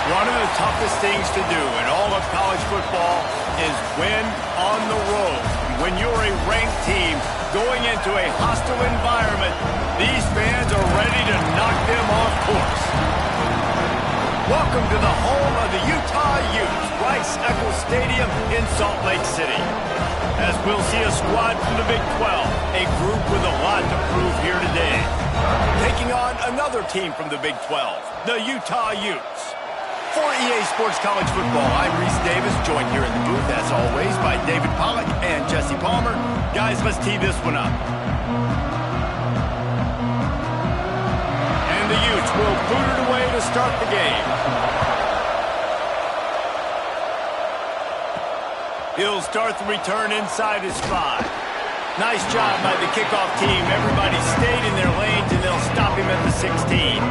One of the toughest things to do in all of college football is win on the road. When you're a ranked team going into a hostile environment, these fans are ready to knock them off course. Welcome to the home of the Utah Utes, Rice-Eccles Stadium in Salt Lake City. As we'll see a squad from the Big 12, a group with a lot to prove here today. Taking on another team from the Big 12, the Utah Utes. For EA Sports College Football, I'm Reese Davis, joined here in the booth, as always, by David Pollack and Jesse Palmer. Guys, let's tee this one up. And the Utes will boot it away to start the game. He'll start the return inside his 5. Nice job by the kickoff team. Everybody stayed in their lanes, and they'll stop him at the 16.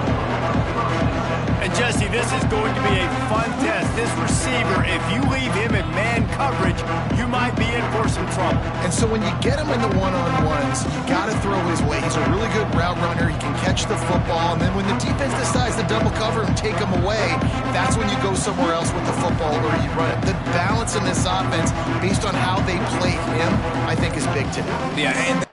And Jesse, this is going to be a fun test. This receiver, if you leave him in man coverage, you might be in for some trouble. And so when you get him in the one-on-ones, you got to throw his way. He's a really good route runner. He can catch the football. And then when the defense decides to double cover and take him away, that's when you go somewhere else with the football or you run it. The balance in this offense, based on how they play him, I think is big today. Yeah, and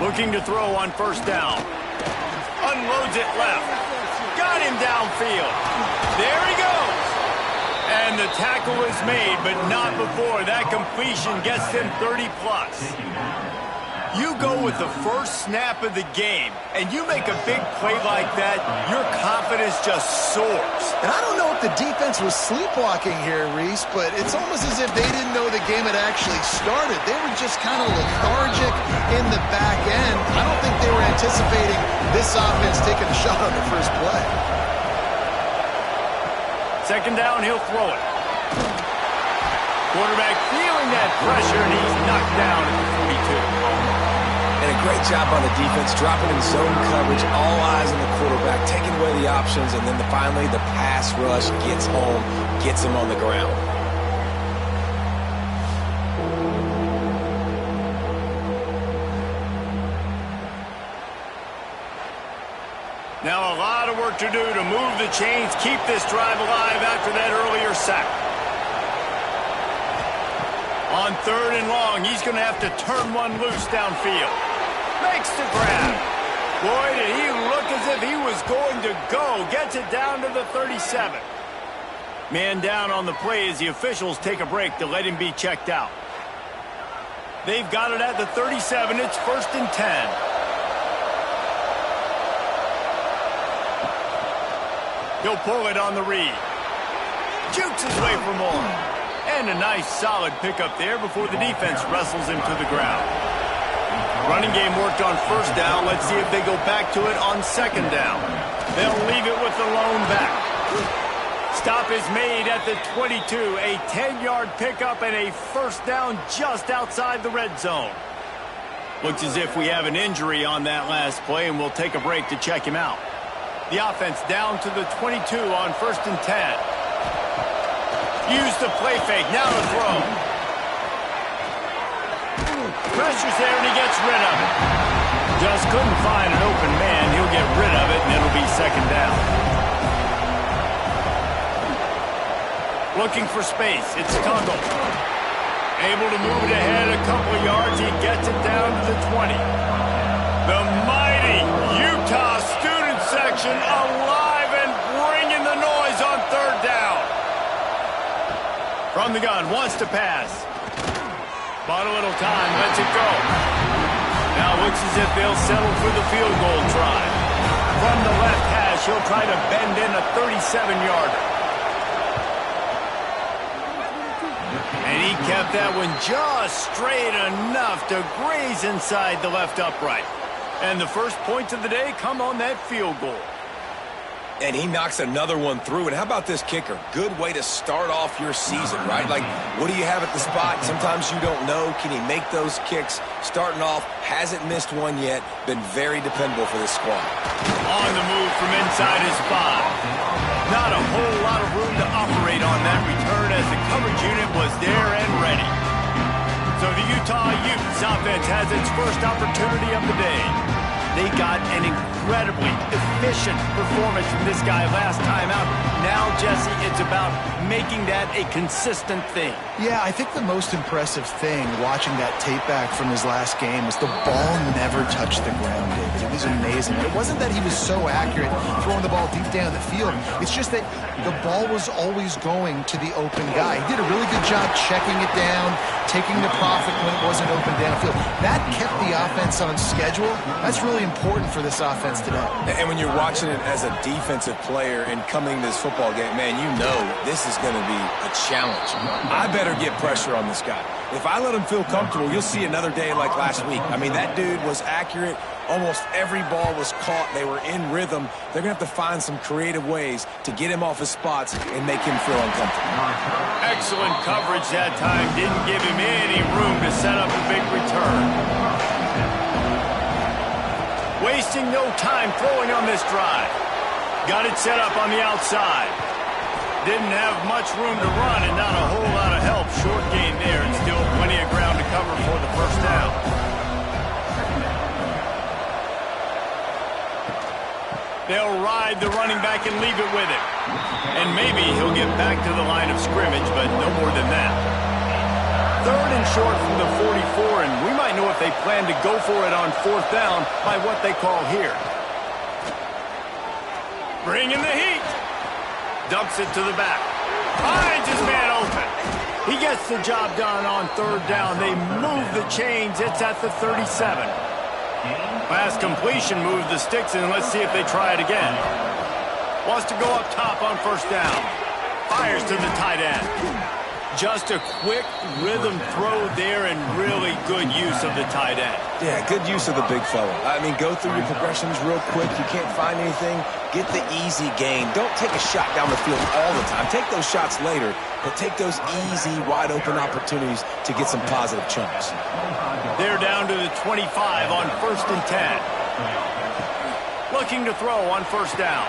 looking to throw on first down. Unloads it left. Got him downfield. There he goes. And the tackle is made, but not before that completion gets them 30-plus. You go with the first snap of the game, and you make a big play like that, your confidence just soars. And I don't know if the defense was sleepwalking here, Reese, but it's almost as if they didn't know the game had actually started. They were just kind of lethargic in the back end. I don't think they were anticipating this offense taking a shot on the first play. Second down, he'll throw it. Quarterback feeling that pressure, and he's knocked down at the 42. And a great job on the defense, dropping in zone coverage, all eyes on the quarterback, taking away the options, and then finally the pass rush gets home, gets him on the ground. Now a lot of work to do to move the chains, keep this drive alive after that earlier sack. On third and long, he's going to have to turn one loose downfield. Makes the grab. Boy, did he look as if he was going to go. Gets it down to the 37. Man down on the play as the officials take a break to let him be checked out. They've got it at the 37. It's 1st and 10. He'll pull it on the read. Jukes his way for more. And a nice solid pickup there before the defense wrestles him to the ground. Running game worked on first down. Let's see if they go back to it on second down. They'll leave it with the lone back. Stop is made at the 22. A 10-yard pickup and a first down just outside the red zone. Looks as if we have an injury on that last play, and we'll take a break to check him out. The offense down to the 22 on 1st and 10. Use the play fake. Now to throw. Pressure's there, and he gets rid of it. Just couldn't find an open man. He'll get rid of it, and it'll be second down. Looking for space. It's Tungle. Able to move it ahead a couple of yards. He gets it down to the 20. The mighty Utah student section alive and bringing the noise on third down. From the gun, wants to pass. Bought a little time, lets it go. Now looks as if they'll settle for the field goal try. From the left hash, he'll try to bend in a 37-yarder. And he kept that one just straight enough to graze inside the left upright. And the first points of the day come on that field goal. And he knocks another one through. And how about this kicker? Good way to start off your season, right? Like, what do you have at the spot? Sometimes you don't know. Can he make those kicks? Starting off, hasn't missed one yet. Been very dependable for this squad. On the move from inside his spot. Not a whole lot of room to operate on that return as the coverage unit was there and ready. So the Utah Utes offense has its first opportunity of the day. They got an incredibly efficient performance from this guy last time out. Now, Jesse, it's about making that a consistent thing. Yeah, I think the most impressive thing watching that tape back from his last game is the ball never touched the ground, David. It was amazing. It wasn't that he was so accurate throwing the ball deep down the field. It's just that the ball was always going to the open guy. He did a really good job checking it down, taking the profit when it wasn't open downfield. That kept the offense on schedule. That's really important for this offense today. And when you're watching it as a defensive player and coming to this football game, man, you know this is going to be a challenge. I better get pressure on this guy. If I let him feel comfortable, you'll see another day like last week. I mean, that dude was accurate. Almost every ball was caught. They were in rhythm. They're going to have to find some creative ways to get him off his spots and make him feel uncomfortable. Excellent coverage that time. Didn't give him any room to set up a big return. Wasting no time throwing on this drive. Got it set up on the outside. Didn't have much room to run and not a whole lot of help. Short gain there and still plenty of ground to cover for the first down. They'll ride the running back and leave it with him. And maybe he'll get back to the line of scrimmage, but no more than that. Third and short from the 44, and we might know if they plan to go for it on fourth down by what they call here. Bringing the heat. Dumps it to the back. Finds his man open. He gets the job done on third down. They move the chains. It's at the 37. Pass completion moves the sticks, and let's see if they try it again. Wants to go up top on first down. Fires to the tight end. Just a quick rhythm throw there and really good use of the tight end. Yeah, good use of the big fella. I mean, go through your progressions real quick. You can't find anything. Get the easy gain. Don't take a shot down the field all the time. Take those shots later, but take those easy, wide-open opportunities to get some positive chunks. They're down to the 25 on first and 10. Looking to throw on first down.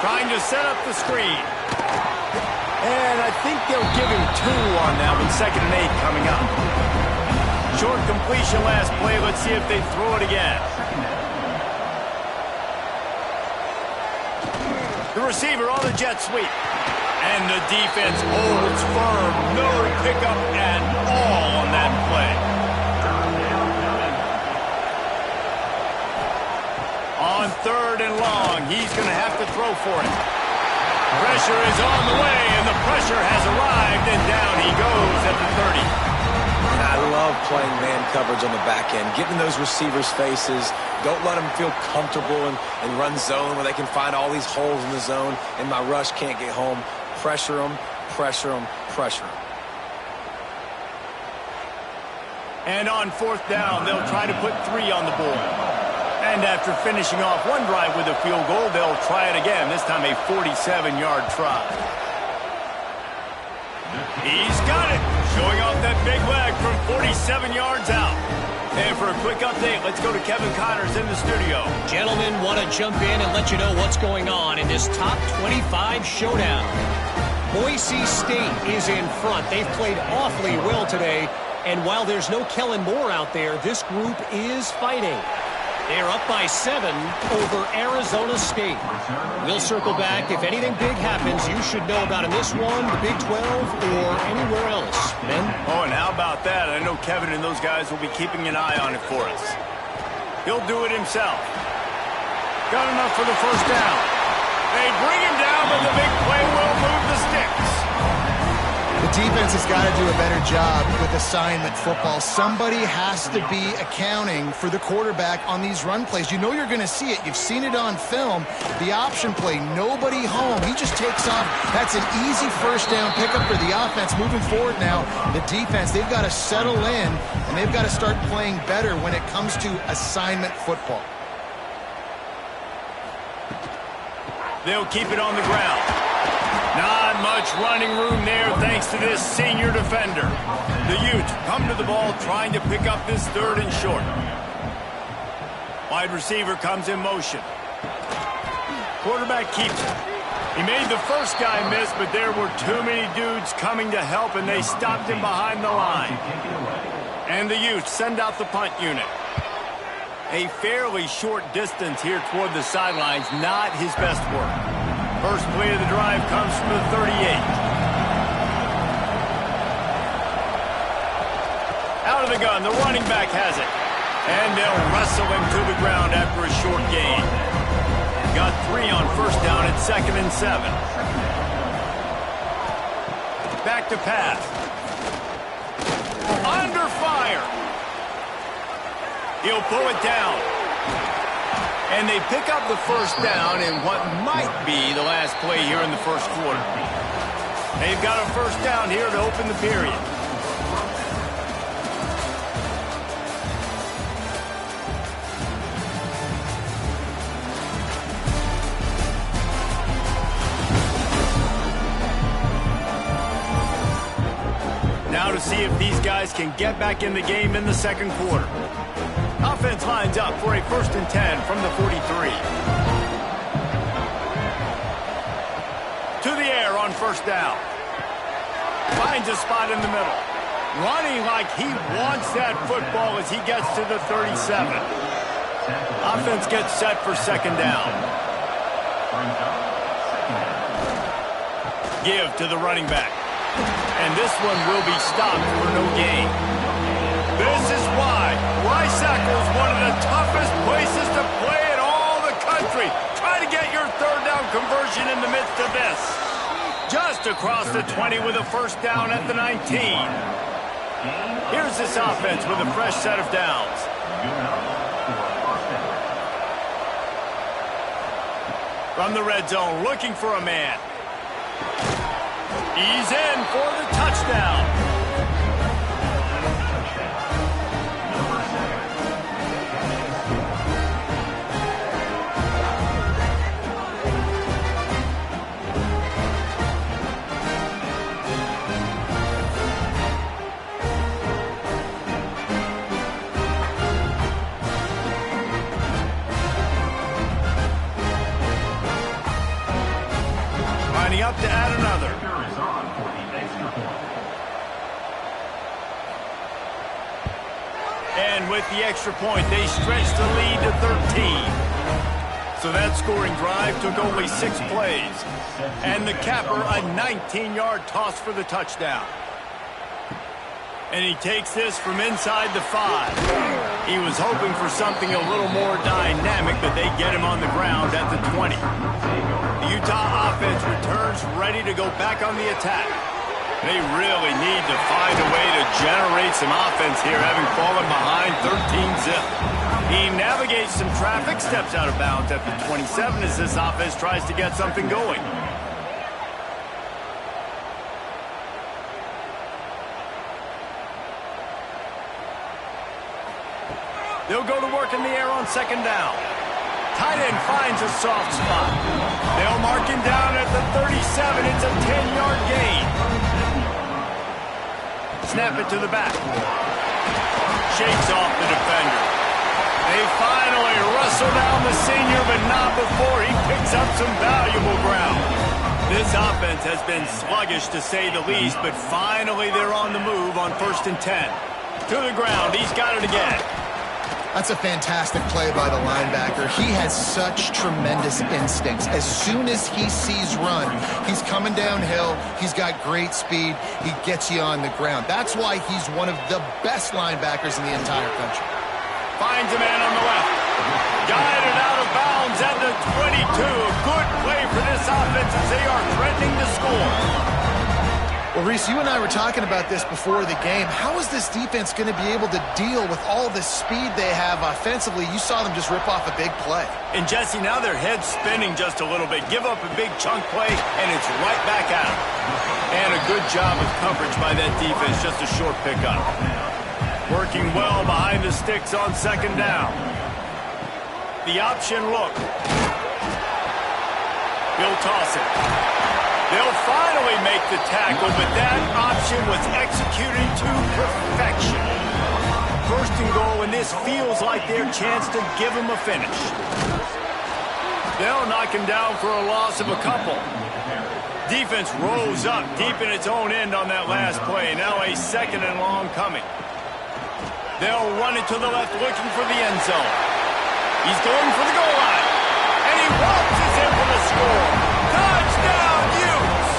Trying to set up the screen. And I think they'll give him 2 on that one. Second and 8 coming up. Short completion last play. Let's see if they throw it again. The receiver on the jet sweep. And the defense holds firm. No pickup at all on that play. On third and long, he's going to have to throw for it. Pressure is on the way, and the pressure has arrived, and down he goes at the 30. And I love playing man coverage on the back end, getting those receivers' faces. Don't let them feel comfortable and run zone where they can find all these holes in the zone, and my rush can't get home. Pressure them, pressure them, pressure them. And on fourth down, they'll try to put 3 on the board. And after finishing off one drive with a field goal, they'll try it again, this time a 47-yard try. He's got it, showing off that big leg from 47 yards out. And for a quick update, let's go to Kevin Connors in the studio. Gentlemen, want to jump in and let you know what's going on in this top 25 showdown. Boise State is in front. They've played awfully well today. And while there's no Kellen Moore out there, this group is fighting. They're up by 7 over Arizona State. We'll circle back. If anything big happens, you should know about in this one, the Big 12, or anywhere else. Ben? Oh, and how about that? I know Kevin and those guys will be keeping an eye on it for us. He'll do it himself. Got enough for the first down. They bring him down, but the big play will move the sticks. The defense has got to do a better job with assignment football. Somebody has to be accounting for the quarterback on these run plays. You know you're going to see it. You've seen it on film. The option play, nobody home. He just takes off. That's an easy first down pickup for the offense. Moving forward now, the defense, they've got to settle in, and they've got to start playing better when it comes to assignment football. They'll keep it on the ground. Not much running room there thanks to this senior defender. The Utes come to the ball trying to pick up this third and short. Wide receiver comes in motion. Quarterback keeps it. He made the first guy miss, but there were too many dudes coming to help, and they stopped him behind the line. And the Utes send out the punt unit. A fairly short distance here toward the sidelines, not his best work. First play of the drive comes from the 38. Out of the gun, the running back has it. And they'll wrestle him to the ground after a short gain. Got 3 on first down at 2nd and 7. Back to pass. Under fire. He'll pull it down. And they pick up the first down in what might be the last play here in the first quarter. They've got a first down here to open the period. Now to see if these guys can get back in the game in the second quarter. Offense lines up for a 1st and 10 from the 43. To the air on first down. Finds a spot in the middle. Running like he wants that football as he gets to the 37. Offense gets set for 2nd down. Give to the running back. And this one will be stopped for no gain. This is why Rice-Eccles is one of the toughest places to play in all the country. Try to get your 3rd down conversion in the midst of this. Just across the 20 with a first down at the 19. Here's this offense with a fresh set of downs. From the red zone, looking for a man. He's in for the touchdown. Lining up to add another. And with the extra point, they stretched the lead to 13. So that scoring drive took only 6 plays. And the capper, a 19-yard toss for the touchdown. And he takes this from inside the 5. He was hoping for something a little more dynamic, but they get him on the ground at the 20. The Utah offense returns ready to go back on the attack. They really need to find a way to generate some offense here, having fallen behind 13-zip. He navigates some traffic, steps out of bounds at the 27 as this offense tries to get something going. They'll go to work in the air on 2nd down. Tight end finds a soft spot. They'll mark him down at the 37. It's a 10-yard gain. Snap it to the back. Shakes off the defender. They finally wrestle down the senior, but not before he picks up some valuable ground. This offense has been sluggish, to say the least, but finally they're on the move on 1st and 10. To the ground. He's got it again. That's a fantastic play by the linebacker. He has such tremendous instincts. As soon as he sees run, he's coming downhill. He's got great speed. He gets you on the ground. That's why he's one of the best linebackers in the entire country. Finds a man on the left. Guided out of bounds at the 22. A good play for this offense as they are threatening to score. Well, Reese, you and I were talking about this before the game. How is this defense going to be able to deal with all the speed they have offensively? You saw them just rip off a big play. And, Jesse, now their head's spinning just a little bit. Give up a big chunk play, and it's right back out. And a good job of coverage by that defense, just a short pickup. Working well behind the sticks on 2nd down. The option look. He'll toss it. They'll finally make the tackle, but that option was executed to perfection. 1st and goal, and this feels like their chance to give them a finish. They'll knock him down for a loss of a couple. Defense rose up deep in its own end on that last play. Now a 2nd and long coming. They'll run it to the left, looking for the end zone. He's going for the goal line. And he waltzes in for the score. Touchdown, Utes!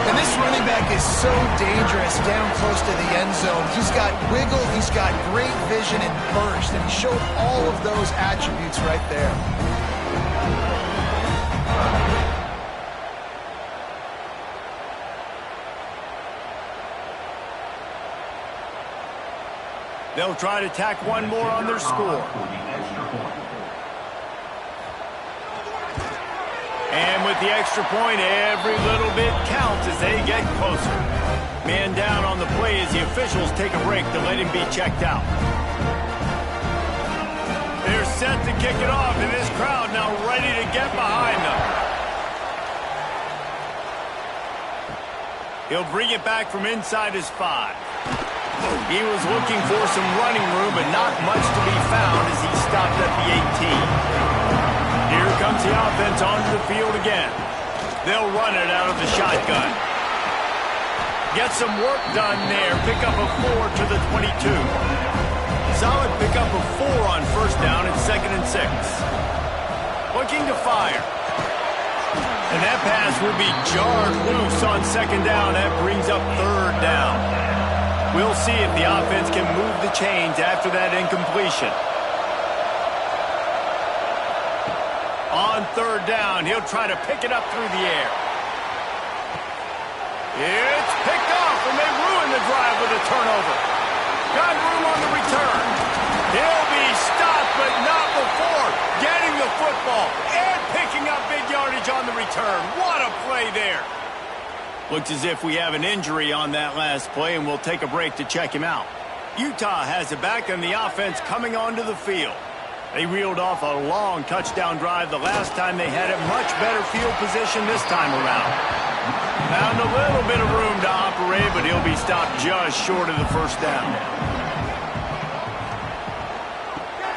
And this running back is so dangerous down close to the end zone. He's got wiggle, he's got great vision and burst, and he showed all of those attributes right there. They'll try to tack one more on their score. And with the extra point, every little bit counts as they get closer. Man down on the play as the officials take a break to let him be checked out. They're set to kick it off, and this crowd now ready to get behind them. He'll bring it back from inside his 5. He was looking for some running room, but not much to be found as he stopped at the 18. Here comes the offense onto the field again. They'll run it out of the shotgun. Get some work done there. Pick up a 4 to the 22. Solid pickup of 4 on first down and 2nd and 6. Looking to fire. And that pass will be jarred loose on 2nd down. That brings up 3rd down. We'll see if the offense can move the chains after that incompletion. On 3rd down, he'll try to pick it up through the air. It's picked off, and they ruin the drive with a turnover. Got room on the return. He'll be stopped, but not before getting the football and picking up big yardage on the return. What a play there. Looks as if we have an injury on that last play, and we'll take a break to check him out. Utah has it back, and the offense coming onto the field. They reeled off a long touchdown drive the last time they had a much better field position this time around. Found a little bit of room to operate, but he'll be stopped just short of the first down.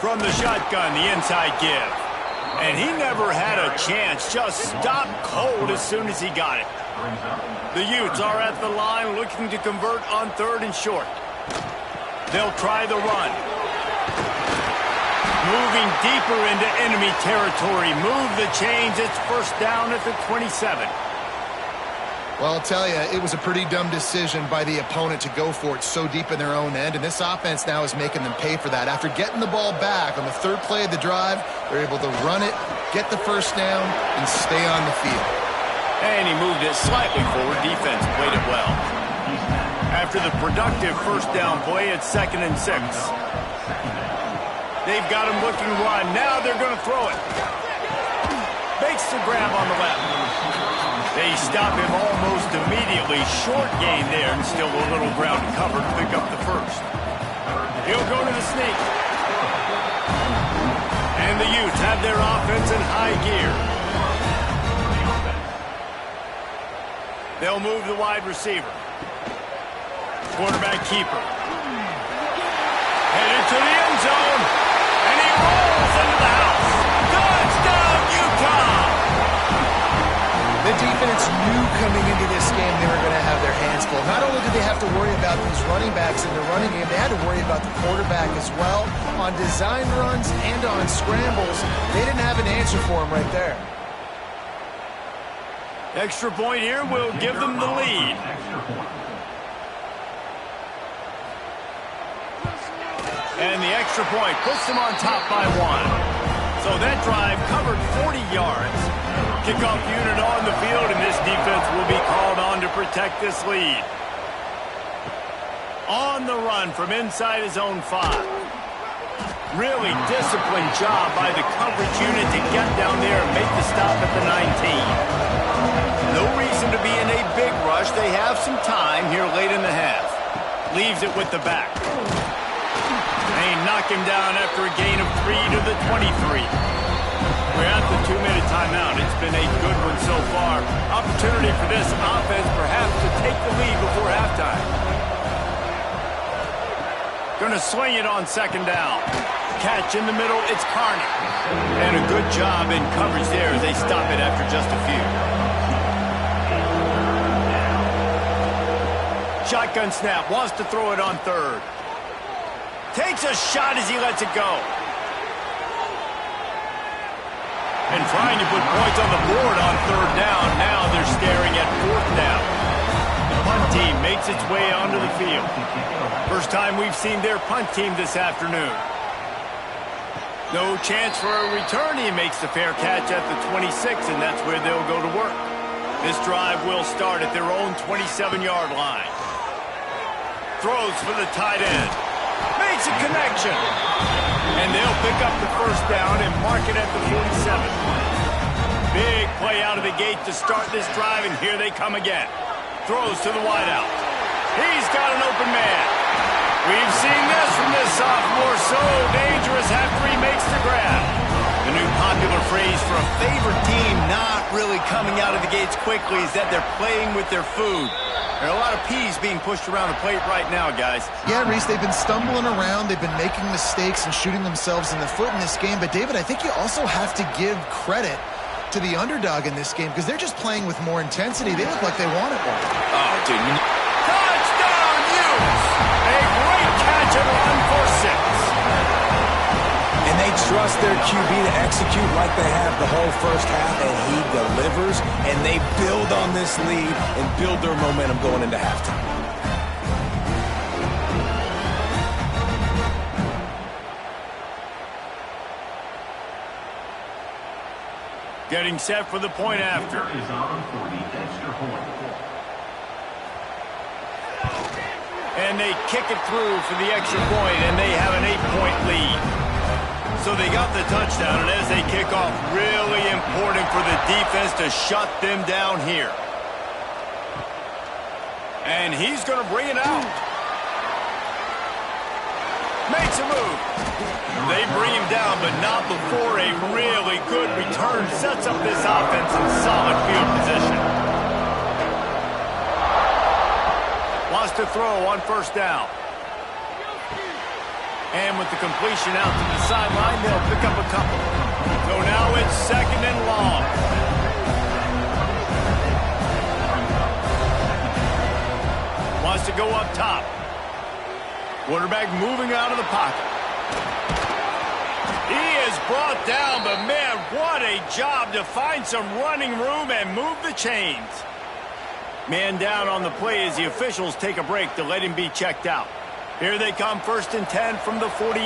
From the shotgun, the inside give. And he never had a chance, just stopped cold as soon as he got it. The Utes are at the line looking to convert on 3rd and short. They'll try the run. Moving deeper into enemy territory. Move the chains. It's first down at the 27. Well, I'll tell you, it was a pretty dumb decision by the opponent to go for it so deep in their own end, and this offense now is making them pay for that. After getting the ball back on the 3rd play of the drive, they're able to run it, get the first down, and stay on the field. And he moved it slightly forward. Defense played it well. After the productive first down play, it's 2nd and 6. They've got him looking run. Now they're going to throw it. Makes the grab on the left. They stop him almost immediately. Short gain there, and still a little ground to cover to pick up the first. He'll go to the sneak. And the Utes have their offense in high gear. They'll move the wide receiver. Quarterback keeper. Headed to the end zone. And he rolls into the house. Touchdown, Utah! The defense knew coming into this game they were going to have their hands full. Not only did they have to worry about these running backs in the running game, they had to worry about the quarterback as well. On design runs and on scrambles, they didn't have an answer for him right there. Extra point here will give them the lead. And the extra point puts them on top by 1. So that drive covered 40 yards. Kickoff unit on the field, and this defense will be called on to protect this lead. On the run from inside his own 5. Really disciplined job by the coverage unit to get down there and make the stop at the 19. No reason to be in a big rush. They have some time here late in the half. Leaves it with the back. They knock him down after a gain of 3 to the 23. We're at the 2-minute timeout. It's been a good one so far. Opportunity for this offense perhaps to take the lead before halftime. Going to swing it on 2nd down. catch in the middle. It's Carney. And a good job in coverage there as they stop it after just a few. Shotgun snap. Wants to throw it on third. Takes a shot as he lets it go. And trying to put points on the board on third down. Now they're staring at fourth down. The punt team makes its way onto the field. First time we've seen their punt team this afternoon. No chance for a return. He makes the fair catch at the 26, and that's where they'll go to work. This drive will start at their own 27-yard line. Throws for the tight end. Makes a connection. And they'll pick up the first down and mark it at the 47. Big play out of the gate to start this drive, and here they come again. Throws to the wideout. He's got an open man. We've seen this from this sophomore. So dangerous after he makes the grab. The new popular phrase for a favored team not really coming out of the gates quickly is that they're playing with their food. There are a lot of peas being pushed around the plate right now, guys. Yeah, Reese, they've been stumbling around. They've been making mistakes and shooting themselves in the foot in this game. But, David, I think you also have to give credit to the underdog in this game because they're just playing with more intensity. They look like they want it more. Oh, dude. Touchdown, Utes! A great catch and run for 6. And they trust their QB to execute like they have the whole first half, and he delivers, and they build on this lead and build their momentum going into halftime. Getting set for the point after. And they kick it through for the extra point, and they have an 8-point lead. So they got the touchdown, and as they kick off, really important for the defense to shut them down here. And he's going to bring it out. Makes a move. They bring him down, but not before a really good return sets up this offense in solid field position. Wants to throw on first down. And with the completion out to the sideline, they'll pick up a couple. So now it's second and long. Wants to go up top. Quarterback moving out of the pocket. He is brought down, but man, what a job to find some running room and move the chains. Man down on the play as the officials take a break to let him be checked out. Here they come, 1st and 10 from the 48.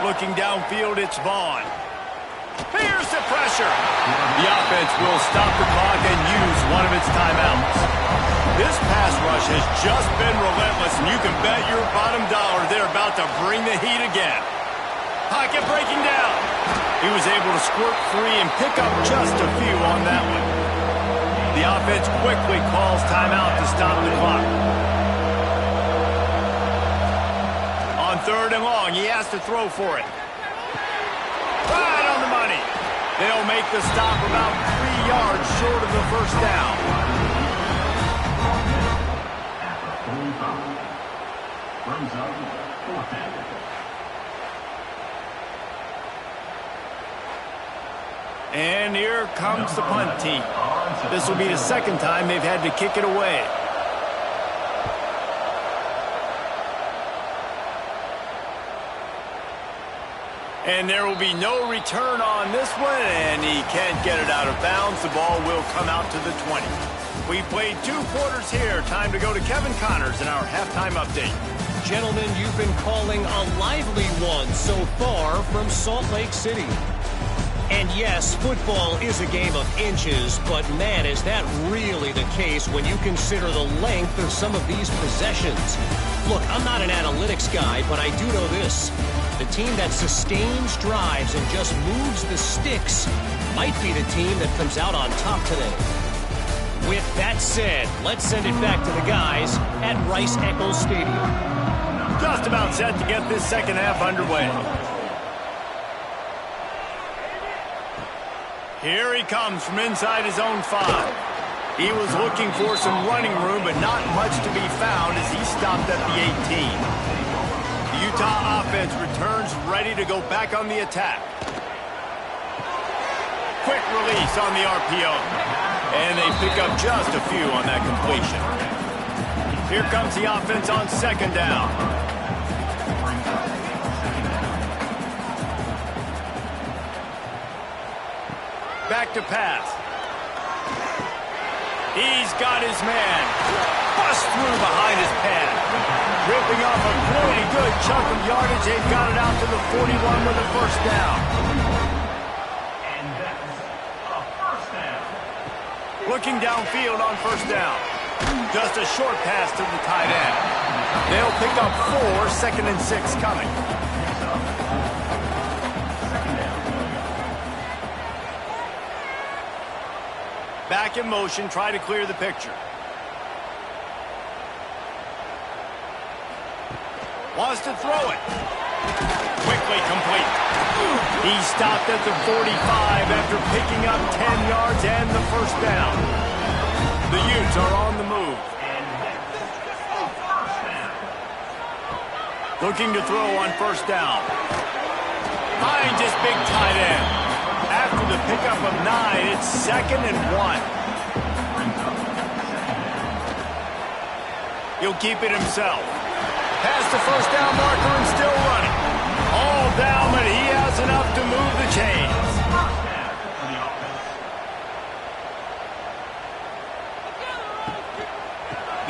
Looking downfield, it's Vaughn. Here's the pressure. The offense will stop the clock and use one of its timeouts. This pass rush has just been relentless, and you can bet your bottom dollar they're about to bring the heat again. Pocket breaking down. He was able to squirt free and pick up just a few on that one. The offense quickly calls timeout to stop the clock. On 3rd and long, he has to throw for it. Right on the money. They'll make the stop about 3 yards short of the first down. And here comes the punt team. This will be the second time they've had to kick it away. And there will be no return on this one, and he can't get it out of bounds. The ball will come out to the 20. We played 2 quarters here. Time to go to Kevin Connors in our halftime update. Gentlemen, you've been calling a lively one so far from Salt Lake City. And yes, football is a game of inches, but man, is that really the case when you consider the length of some of these possessions. Look, I'm not an analytics guy, but I do know this. The team that sustains drives and just moves the sticks might be the team that comes out on top today. With that said, let's send it back to the guys at Rice-Eccles Stadium. Just about set to get this second half underway. Here he comes from inside his own 5. He was looking for some running room, but not much to be found as he stopped at the 18. The Utah offense returns ready to go back on the attack. Quick release on the RPO. And they pick up just a few on that completion. Here comes the offense on second down. Back to pass. He's got his man. Bust through behind his pad. Ripping off a pretty good chunk of yardage. They've got it out to the 41 with a first down. And that's a first down. Looking downfield on first down. Just a short pass to the tight end. They'll pick up 4, 2nd and 6 coming. Back in motion, try to clear the picture. Wants to throw it. Quickly complete. He stopped at the 45 after picking up 10 yards and the first down. The Utes are on the move. Looking to throw on first down. Finds his big tight end. After the pickup of 9, it's 2nd and 1. He'll keep it himself. Past the first down marker and still running. All down, but he has enough to move the chains.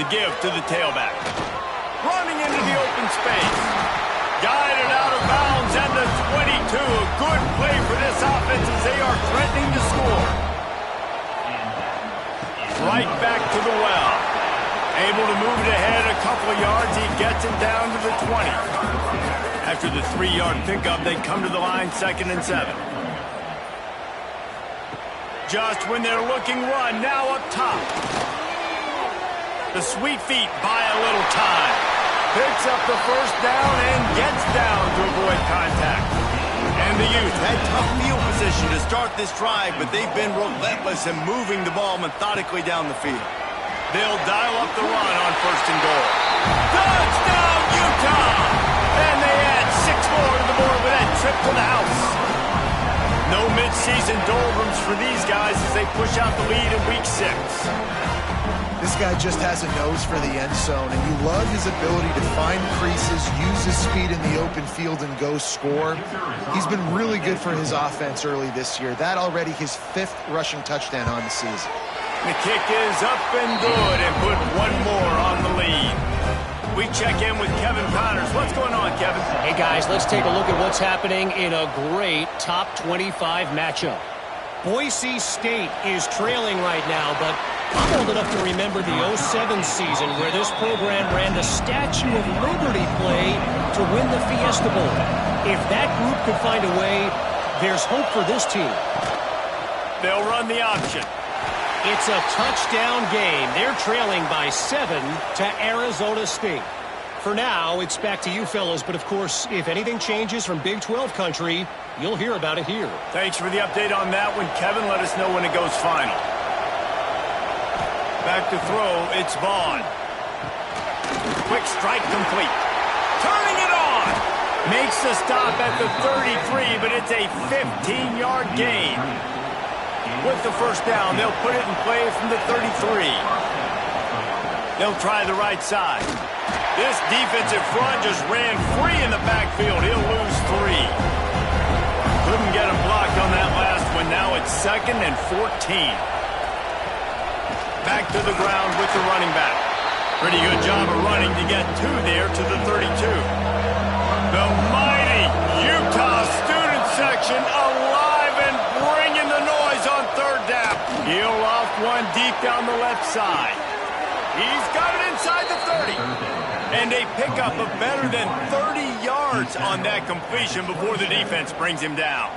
The give to the tailback. Running into the open space. Guided out of bounds at the 22. A good play for this offense as they are threatening to score. Right back to the well. Able to move it ahead a couple of yards. He gets it down to the 20. After the 3-yard pickup, they come to the line 2nd and 7. Just when they're looking run, now up top. The sweet feet buy a little time. Picks up the first down and gets down to avoid contact. And the Utes had tough field position to start this drive, but they've been relentless in moving the ball methodically down the field. They'll dial up the run on 1st and goal. Touchdown, Utah! And they add 6 more to the board with that trip to the house. No midseason doldrums for these guys as they push out the lead in Week 6. This guy just has a nose for the end zone, and you love his ability to find creases, use his speed in the open field, and go score. He's been really good for his offense early this year. That already his 5th rushing touchdown on the season. The kick is up and good and put 1 more on the lead. We check in with Kevin Connors. What's going on, Kevin? Hey, guys, let's take a look at what's happening in a great top 25 matchup. Boise State is trailing right now, but I'm old enough to remember the 07 season where this program ran the Statue of Liberty play to win the Fiesta Bowl. If that group could find a way, there's hope for this team. They'll run the option. It's a touchdown game. They're trailing by 7 to Arizona State. For now, it's back to you fellas, but of course, if anything changes from Big 12 country, you'll hear about it here. Thanks for the update on that one, Kevin. Let us know when it goes final. Back to throw, it's Vaughn. Quick strike complete. Turning it on. Makes the stop at the 33, but it's a 15-yard gain. With the first down, they'll put it in play from the 33. They'll try the right side. This defensive front just ran free in the backfield. He'll lose 3. Couldn't get him blocked on that last one. Now it's 2nd and 14. Back to the ground with the running back. Pretty good job of running to get 2 there to the 32. The mighty Utah student section alive and bringing the noise on 3rd down. He'll off one deep down the left side. He's got it inside the 30. And a pickup of better than 30 yards on that completion before the defense brings him down.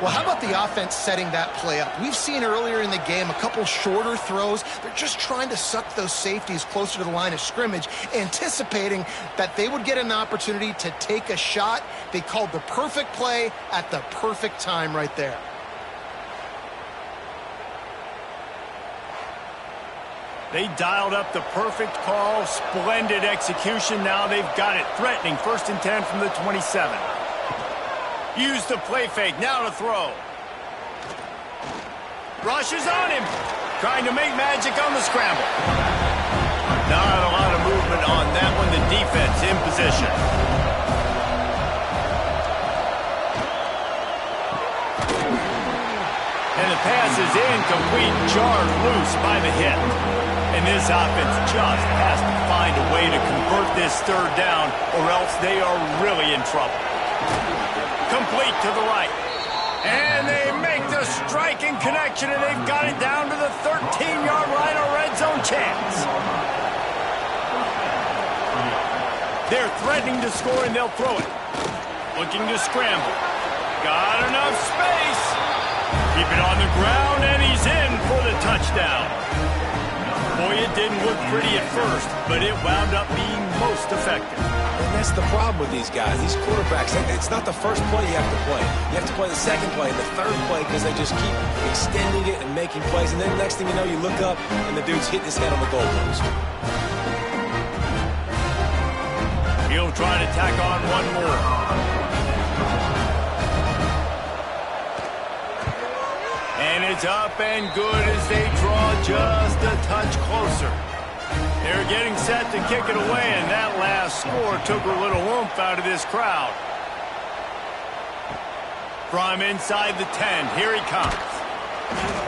Well, how about the offense setting that play up? We've seen earlier in the game a couple shorter throws. They're just trying to suck those safeties closer to the line of scrimmage, anticipating that they would get an opportunity to take a shot. They called the perfect play at the perfect time right there. They dialed up the perfect call, splendid execution. Now they've got it. Threatening 1st and 10 from the 27. Use the play fake. Now to throw. Rushes on him. Trying to make magic on the scramble. Not a lot of movement on that one. The defense in position. And the pass is incomplete, jarred loose by the hit. And this offense just has to find a way to convert this 3rd down, or else they are really in trouble. Complete to the right. And they make the striking connection, and they've got it down to the 13-yard line, a red zone chance. They're threatening to score, and they'll throw it. Looking to scramble. Got enough space. Keep it on the ground, and he's in for the touchdown. Boy, it didn't look pretty at first, but it wound up being most effective. And that's the problem with these guys, these quarterbacks. It's not the first play you have to play. You have to play the 2nd play and the 3rd play because they just keep extending it and making plays. And then the next thing you know, you look up, and the dude's hitting his head on the goalpost. He'll try to tack on one more. And it's up and good as they draw just a touch closer. They're getting set to kick it away, and that last score took a little oomph out of this crowd. From inside the 10, here he comes.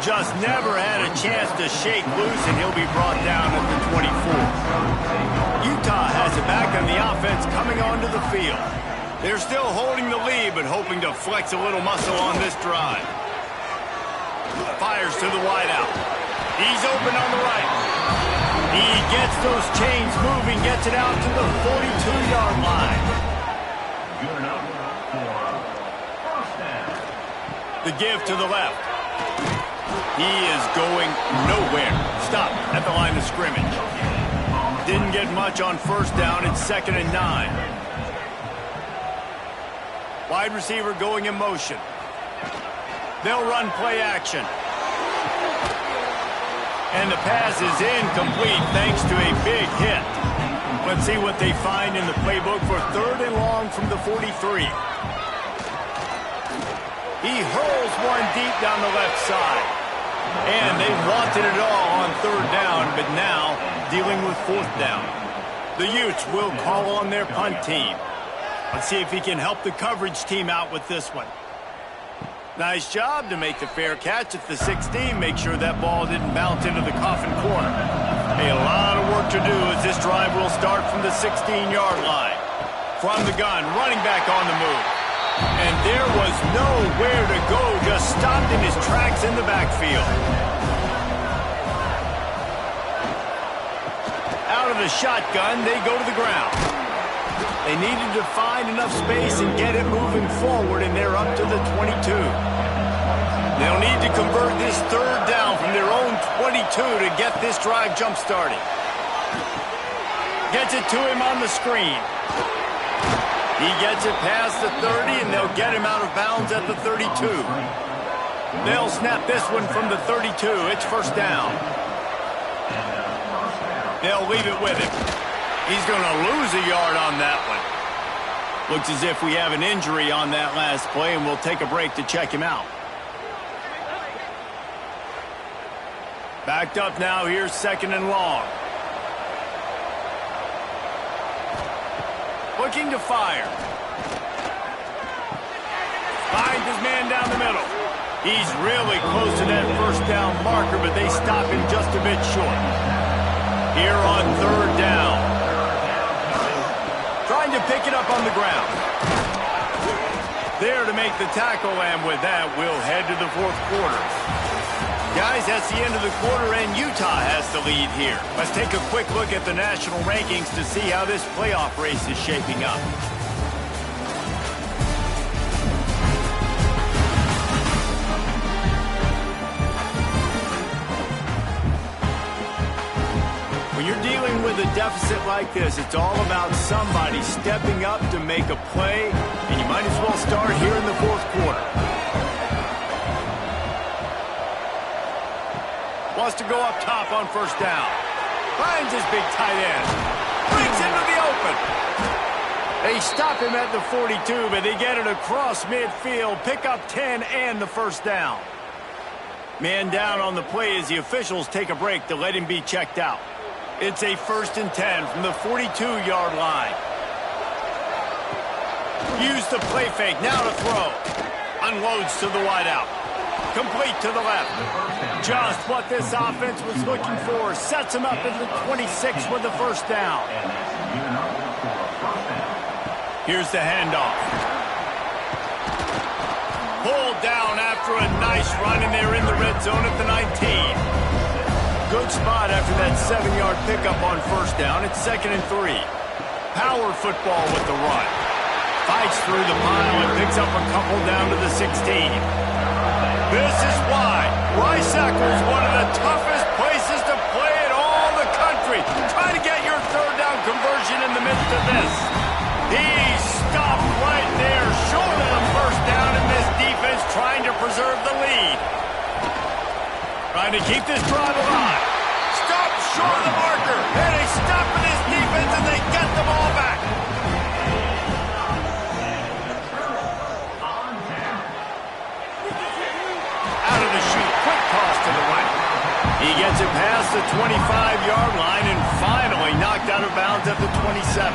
Just never had a chance to shake loose, and he'll be brought down at the 24. Utah has it back on the offense coming onto the field. They're still holding the lead, but hoping to flex a little muscle on this drive. Fires to the wideout. He's open on the right. He gets those chains moving, gets it out to the 42-yard line. Good enough for 1st down. The give to the left. He is going nowhere. Stop at the line of scrimmage. Didn't get much on 1st down. It's 2nd and 9. Wide receiver going in motion. They'll run play action. And the pass is incomplete thanks to a big hit. Let's see what they find in the playbook for 3rd and long from the 43. He hurls one deep down the left side. And they wanted it all on 3rd down, but now dealing with 4th down. The Utes will call on their punt team. Let's see if he can help the coverage team out with this one. Nice job to make the fair catch at the 16. Make sure that ball didn't bounce into the coffin corner. A lot of work to do as this drive will start from the 16-yard line. From the gun, running back on the move. And there was nowhere to go, just stopped in his tracks in the backfield. Out of the shotgun, they go to the ground. They needed to find enough space and get it moving forward, and they're up to the 22. They'll need to convert this 3rd down from their own 22 to get this drive jump-started. Gets it to him on the screen. He gets it past the 30, and they'll get him out of bounds at the 32. They'll snap this one from the 32. It's 1st down. They'll leave it with him. He's going to lose a yard on that one. Looks as if we have an injury on that last play, and we'll take a break to check him out. Backed up now. Here's 2nd and long. Looking to fire. Finds his man down the middle. He's really close to that 1st down marker, but they stop him just a bit short. Here on 3rd down. Trying to pick it up on the ground. There to make the tackle, and with that, we'll head to the 4th quarter. Guys, that's the end of the quarter, and Utah has the lead here. Let's take a quick look at the national rankings to see how this playoff race is shaping up. When you're dealing with a deficit like this, it's all about somebody stepping up to make a play, and you might as well start here in the 4th quarter. Wants to go up top on 1st down. Finds his big tight end. Brings into the open. They stop him at the 42, but they get it across midfield. Pick up 10 and the first down. Man down on the play as the officials take a break to let him be checked out. It's a 1st and 10 from the 42-yard line. Use the play fake, now to throw. Unloads to the wideout. Complete to the left. Just what this offense was looking for. Sets him up at the 26 with the first down. Here's the handoff. Pulled down after a nice run, and they're in the red zone at the 19. Good spot after that 7-yard pickup on first down. It's 2nd and 3. Power football with the run. Fights through the pile and picks up a couple down to the 16. This is why Rice-Eccles is one of the toughest places to play in all the country. Try to get your 3rd down conversion in the midst of this. He stopped right there, short of the first down, and this defense trying to preserve the lead. Trying to keep this drive alive. Stop short of the marker, and they stop in this defense, and they get the ball back. Out of the chute, quick toss to the right. He gets it past the 25-yard line and finally knocked out of bounds at the 27.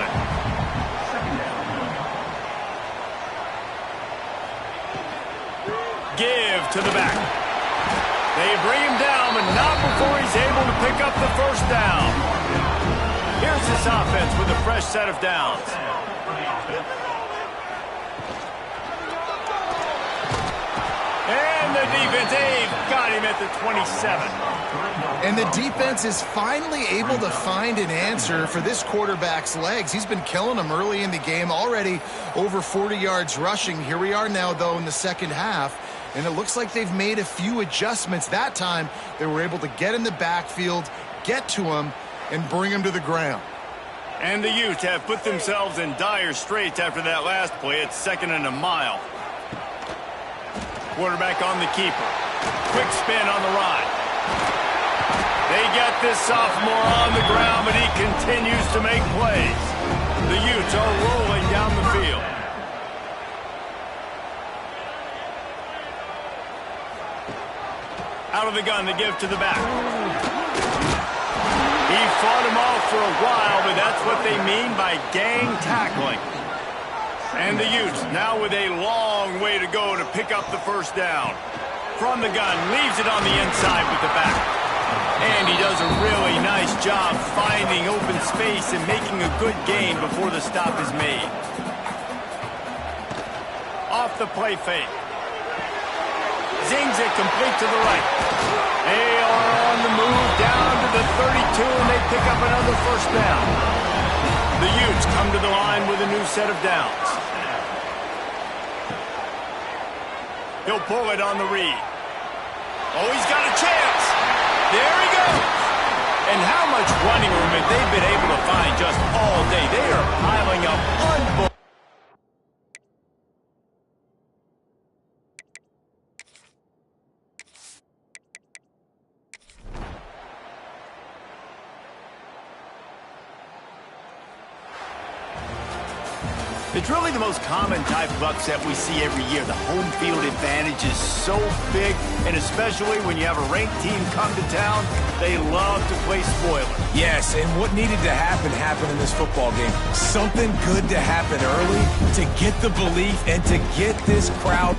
Give to the back. They bring him down, but not before he's able to pick up the first down. Here's this offense with a fresh set of downs. And the defense, they've got him at the 27. And the defense is finally able to find an answer for this quarterback's legs. He's been killing them early in the game, already over 40 yards rushing. Here we are now, though, in the second half. And it looks like they've made a few adjustments. That time, they were able to get in the backfield, get to him, and bring him to the ground. And the Utes have put themselves in dire straits after that last play. It's 2nd and a mile. Quarterback on the keeper. Quick spin on the ride. They got this sophomore on the ground, but he continues to make plays. The Utes are rolling down the field. Out of the gun, the give to the back. He fought him off for a while, but that's what they mean by gang tackling. And the Utes now with a long way to go to pick up the first down. From the gun, leaves it on the inside with the back. And he does a really nice job finding open space and making a good gain before the stop is made. Off the play fake. Zings it complete to the right. They are on the move down to the 32, and they pick up another first down. The Utes come to the line with a new set of downs. He'll pull it on the read. Oh, he's got a chance. There he goes. And how much running room have they been able to find just all day? They are piling up unbelievable. It's really the most common type of upset we see every year. The home field advantage is so big, and especially when you have a ranked team come to town, they love to play spoiler. Yes, and what needed to happen happened in this football game. Something good to happen early to get the belief and to get this crowd